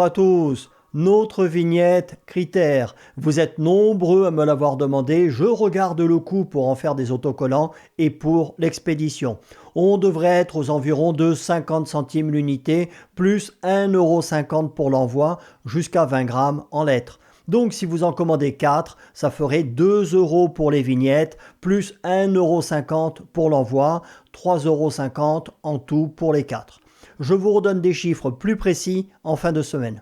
Bonjour à tous. Notre vignette critère. Vous êtes nombreux à me l'avoir demandé. Je regarde le coût pour en faire des autocollants et pour l'expédition. On devrait être aux environs de 50 centimes l'unité, plus 1,50 € pour l'envoi, jusqu'à 20 grammes en lettres. Donc si vous en commandez 4, ça ferait 2 € pour les vignettes, plus 1,50 € pour l'envoi, 3,50 € en tout pour les 4. Je vous redonne des chiffres plus précis en fin de semaine.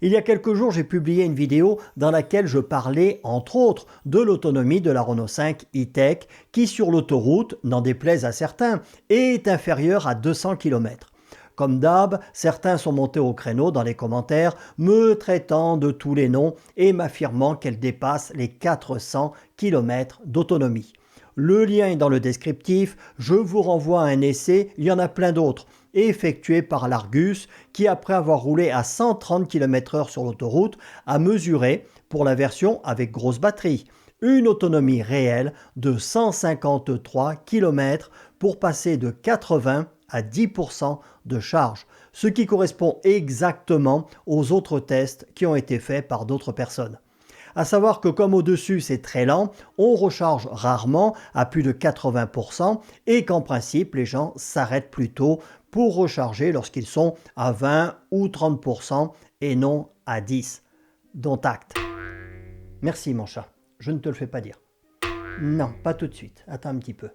Il y a quelques jours, j'ai publié une vidéo dans laquelle je parlais, entre autres, de l'autonomie de la Renault 5 e-Tech qui, sur l'autoroute, n'en déplaise à certains, est inférieure à 200 km. Comme d'hab, certains sont montés au créneau dans les commentaires, me traitant de tous les noms et m'affirmant qu'elle dépasse les 400 km d'autonomie. Le lien est dans le descriptif, je vous renvoie à un essai, il y en a plein d'autres, effectué par l'Argus qui, après avoir roulé à 130 km/h sur l'autoroute, a mesuré, pour la version avec grosse batterie, une autonomie réelle de 153 km pour passer de 80 à 10% de charge, ce qui correspond exactement aux autres tests qui ont été faits par d'autres personnes. À savoir que comme au-dessus c'est très lent, on recharge rarement à plus de 80% et qu'en principe les gens s'arrêtent plutôt pour recharger lorsqu'ils sont à 20 ou 30% et non à 10%. Dont acte. Merci mon chat, je ne te le fais pas dire. Non, pas tout de suite, attends un petit peu.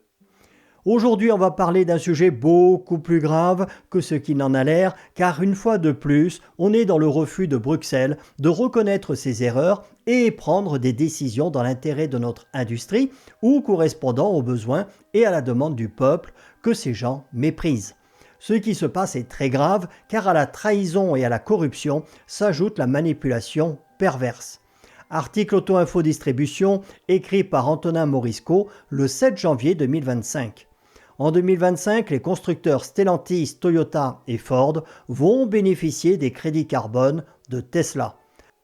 Aujourd'hui, on va parler d'un sujet beaucoup plus grave que ce qui n'en a l'air, car une fois de plus, on est dans le refus de Bruxelles de reconnaître ses erreurs et prendre des décisions dans l'intérêt de notre industrie ou correspondant aux besoins et à la demande du peuple que ces gens méprisent. Ce qui se passe est très grave, car à la trahison et à la corruption s'ajoute la manipulation perverse. Article Auto-Info Distribution, écrit par Antonin Morisco le 7 janvier 2025. En 2025, les constructeurs Stellantis, Toyota et Ford vont bénéficier des crédits carbone de Tesla.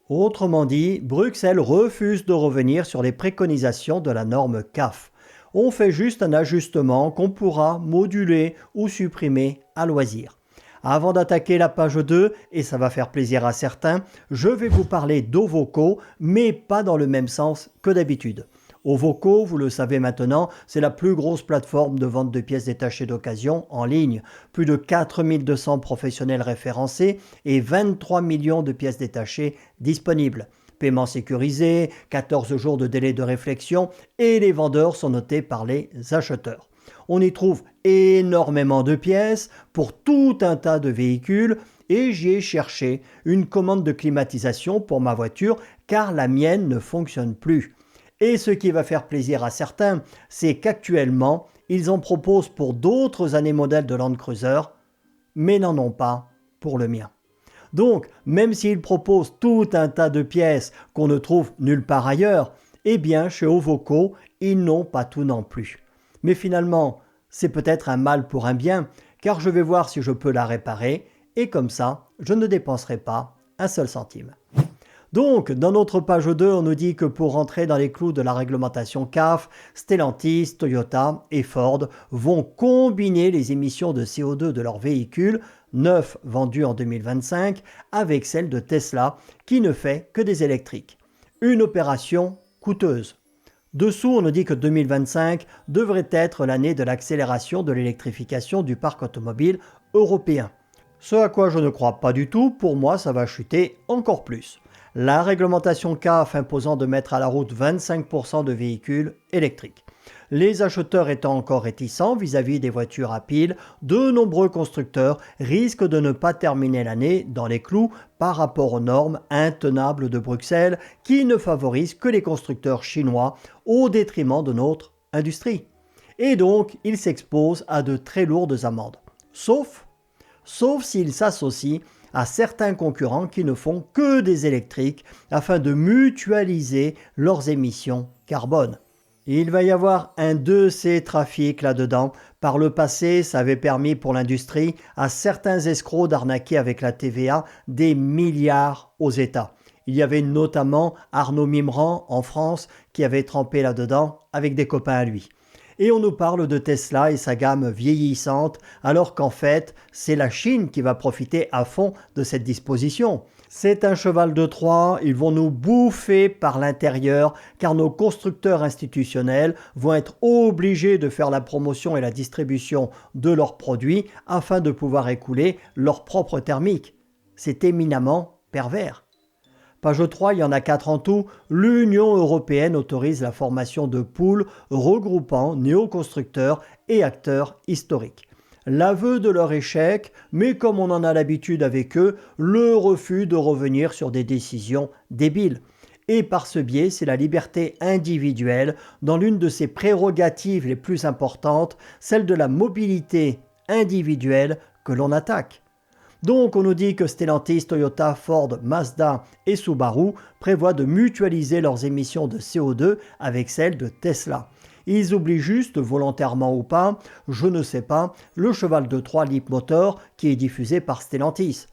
Autrement dit, Bruxelles refuse de revenir sur les préconisations de la norme CAF. On fait juste un ajustement qu'on pourra moduler ou supprimer à loisir. Avant d'attaquer la page 2, et ça va faire plaisir à certains, je vais vous parler d'Ovoco, mais pas dans le même sens que d'habitude. Ovoco, vous le savez maintenant, c'est la plus grosse plateforme de vente de pièces détachées d'occasion en ligne. Plus de 4200 professionnels référencés et 23 millions de pièces détachées disponibles. Paiement sécurisé, 14 jours de délai de réflexion et les vendeurs sont notés par les acheteurs. On y trouve énormément de pièces pour tout un tas de véhicules et j'y ai cherché une commande de climatisation pour ma voiture car la mienne ne fonctionne plus. Et ce qui va faire plaisir à certains, c'est qu'actuellement, ils en proposent pour d'autres années modèles de Land Cruiser, mais n'en ont pas pour le mien. Donc, même s'ils proposent tout un tas de pièces qu'on ne trouve nulle part ailleurs, eh bien, chez Ovoco, ils n'ont pas tout non plus. Mais finalement, c'est peut-être un mal pour un bien, car je vais voir si je peux la réparer, et comme ça, je ne dépenserai pas un seul centime. Donc, dans notre page 2, on nous dit que pour rentrer dans les clous de la réglementation CAF, Stellantis, Toyota et Ford vont combiner les émissions de CO2 de leurs véhicules neufs vendus en 2025 avec celles de Tesla qui ne fait que des électriques. Une opération coûteuse. Dessous, on nous dit que 2025 devrait être l'année de l'accélération de l'électrification du parc automobile européen. Ce à quoi je ne crois pas du tout, pour moi ça va chuter encore plus. La réglementation CAF imposant de mettre à la route 25% de véhicules électriques. Les acheteurs étant encore réticents vis-à-vis des voitures à pile, de nombreux constructeurs risquent de ne pas terminer l'année dans les clous par rapport aux normes intenables de Bruxelles qui ne favorisent que les constructeurs chinois au détriment de notre industrie. Et donc, ils s'exposent à de très lourdes amendes. Sauf s'ils s'associent à certains concurrents qui ne font que des électriques afin de mutualiser leurs émissions carbone. Il va y avoir un de ces trafics là-dedans. Par le passé, ça avait permis pour l'industrie à certains escrocs d'arnaquer avec la TVA des milliards aux États. Il y avait notamment Arnaud Mimran en France qui avait trempé là-dedans avec des copains à lui. Et on nous parle de Tesla et sa gamme vieillissante, alors qu'en fait, c'est la Chine qui va profiter à fond de cette disposition. C'est un cheval de Troie, ils vont nous bouffer par l'intérieur car nos constructeurs institutionnels vont être obligés de faire la promotion et la distribution de leurs produits afin de pouvoir écouler leur propre thermique. C'est éminemment pervers. Page 3, il y en a 4 en tout. L'Union européenne autorise la formation de pools regroupant néoconstructeurs et acteurs historiques. L'aveu de leur échec, mais comme on en a l'habitude avec eux, le refus de revenir sur des décisions débiles. Et par ce biais, c'est la liberté individuelle, dans l'une de ses prérogatives les plus importantes, celle de la mobilité individuelle, que l'on attaque. Donc on nous dit que Stellantis, Toyota, Ford, Mazda et Subaru prévoient de mutualiser leurs émissions de CO2 avec celles de Tesla. Ils oublient juste, volontairement ou pas, je ne sais pas, le cheval de Troie Leapmotor qui est diffusé par Stellantis.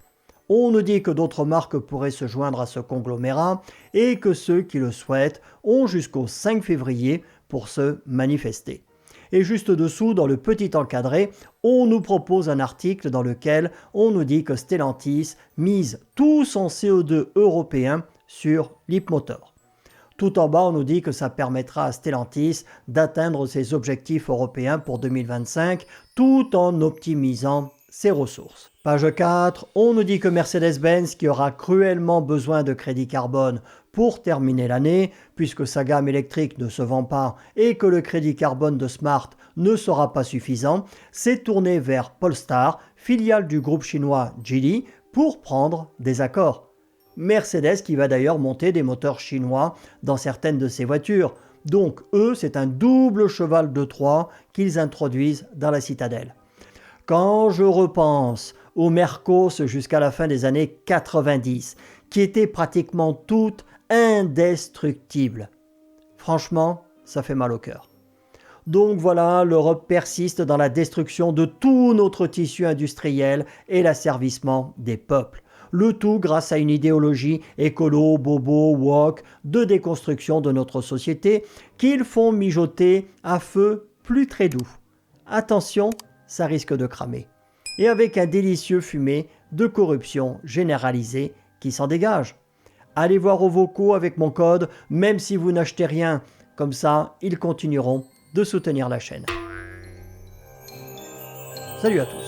On nous dit que d'autres marques pourraient se joindre à ce conglomérat et que ceux qui le souhaitent ont jusqu'au 5 février pour se manifester. Et juste dessous, dans le petit encadré, on nous propose un article dans lequel on nous dit que Stellantis mise tout son CO2 européen sur Leapmotor. Tout en bas, on nous dit que ça permettra à Stellantis d'atteindre ses objectifs européens pour 2025 tout en optimisant ses ressources. Page 4, on nous dit que Mercedes-Benz, qui aura cruellement besoin de crédit carbone pour terminer l'année, puisque sa gamme électrique ne se vend pas et que le crédit carbone de Smart ne sera pas suffisant, s'est tourné vers Polestar, filiale du groupe chinois Geely, pour prendre des accords. Mercedes qui va d'ailleurs monter des moteurs chinois dans certaines de ses voitures. Donc eux, c'est un double cheval de Troie qu'ils introduisent dans la citadelle. Quand je repense aux Mercos jusqu'à la fin des années 90, qui étaient pratiquement toutes indestructibles, franchement, ça fait mal au cœur. Donc voilà, l'Europe persiste dans la destruction de tout notre tissu industriel et l'asservissement des peuples. Le tout grâce à une idéologie écolo, bobo, woke, de déconstruction de notre société qu'ils font mijoter à feu plus très doux. Attention, ça risque de cramer. Et avec un délicieux fumet de corruption généralisée qui s'en dégage. Allez voir aux vocaux avec mon code, même si vous n'achetez rien. Comme ça, ils continueront de soutenir la chaîne. Salut à tous.